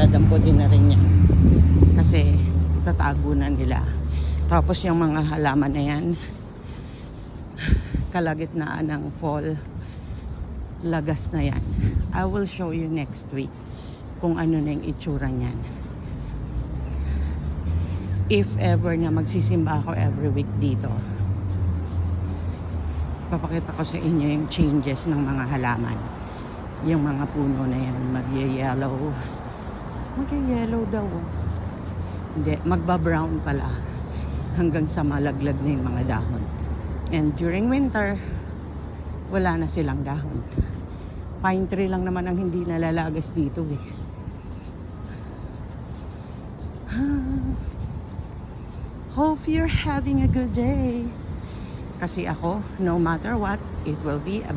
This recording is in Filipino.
dadamputin na rin yan. Kasi tatago na nila. Tapos yung mga halaman na yan, kalagitnaan ng fall, lagas na yan. I will show you next week kung ano na yung itsura niyan. If ever na magsisimba ako every week dito, papakita ko sa inyo yung changes ng mga halaman. Yung mga puno na yan, mag-yellow. Mag-yellow daw. Hindi, magba-brown pala. Hanggang sa malaglag na yung mga dahon. And during winter, wala na silang dahon. Pine tree lang naman ang hindi nalalagas dito eh. Hope you're having a good day. Kasi ako, no matter what, it will be a